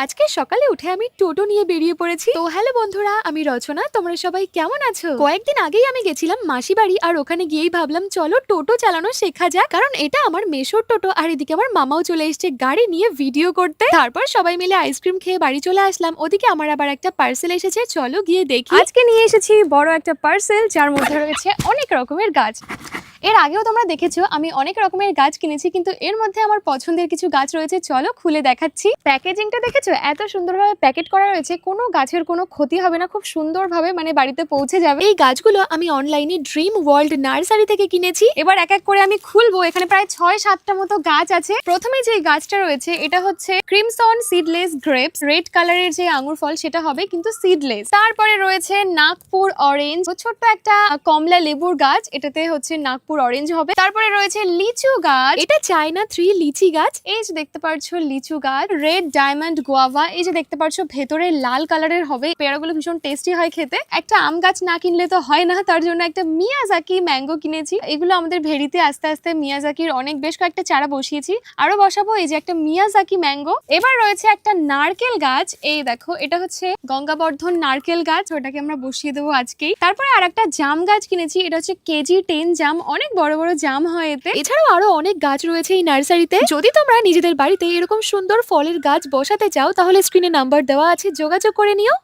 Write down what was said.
আজকে সকালে উঠে আমি টোটো নিয়ে বেরিয়ে পড়েছি। তো হ্যালো বন্ধুরা, আমি রচনা। তোমরা সবাই কেমন আছো? কয়েকদিন আগেই আমি গেছিলাম মাসি বাড়ি, আর ওখানে গিয়েই ভাবলাম চলো টোটো চালানো শেখা যাক, কারণ এটা আমার মেশোর টোটো। আর এদিকে আমার মামাও চলে এসেছে গাড়ি নিয়ে ভিডিও করতে। তারপর সবাই মিলে আইসক্রিম খেয়ে বাড়ি চলে আসলাম। ওদিকে আমার আবার একটা পার্সেল এসেছে, চলো গিয়ে দেখি। আজকে নিয়ে এসেছি বড় একটা পার্সেল, যার মধ্যে রয়েছে অনেক রকমের গাছ। এর আগেও তোমরা দেখেছো আমি অনেক রকমের গাছ কিনেছি, কিন্তু এর মধ্যে আমার পছন্দের কিছু গাছ রয়েছে, চলো খুলে দেখাচ্ছি। প্যাকেজিংটা দেখেছো, এত সুন্দরভাবে প্যাকেট করা রয়েছে, কোনো গাছের কোনো ক্ষতি হবে না, খুব সুন্দরভাবে মানে বাড়িতে পৌঁছে যাবে। এই গাছগুলো আমি অনলাইনে ড্রিম ওয়ার্ল্ড নার্সারি থেকে কিনেছি। এবার এক এক করে আমি খুলবো। এখানে প্রায় 6-7টা মতো গাছ আছে। প্রথমে যে গাছটা রয়েছে এটা হচ্ছে ক্রিমসন সিডলেস গ্রেপস। রেড কালারের যে আঙুর ফল সেটা হবে, কিন্তু সিডলেস। তারপরে রয়েছে নাগপুর অরেঞ্জ, ছোট্ট একটা কমলা লেবুর গাছ, এটাতে হচ্ছে নাগপুর অরেঞ্জ হবে। তারপরে রয়েছে লিচু গাছ, এটা চায়না 3 লিচি গাছ। এই যে দেখতে পাচ্ছ লিচু গাছ। রেড ডায়মন্ড গোয়াভা, এই যে দেখতে পাচ্ছ ভেতরে লাল কালারের হবে। পেয়ারাগুলো ভীষণ টেস্টি হয় খেতে। একটা আম গাছ না কিনলে তো হয় না, তার জন্য একটা মিয়াজাকি ম্যাঙ্গো কিনেছি। এগুলো আমাদের ভেড়িতে আস্তে আস্তে মিয়াজাকির অনেক বেশ কয়েকটা চারা বসিয়েছি, আরো বসাবো। এই যে একটা মিয়াজাকি ম্যাঙ্গো। এবার রয়েছে একটা নারকেল গাছ, এই দেখো এটা হচ্ছে গঙ্গাবর্ধন নারকেল গাছ, ওটাকে আমরা বসিয়ে দেবো আজকেই। তারপরে আর একটা জাম গাছ কিনেছি, এটা হচ্ছে কেজি 10 জাম, অনেক বড় বড় জাম হয় এতে। এছাড়াও আরো অনেক গাছ রয়েছে এই নার্সারিতে। যদি তোমরা নিজেদের বাড়িতে এরকম সুন্দর ফলের গাছ বসাতে চাও, তাহলে স্ক্রিনে নাম্বার দেওয়া আছে, যোগাযোগ করে নিও।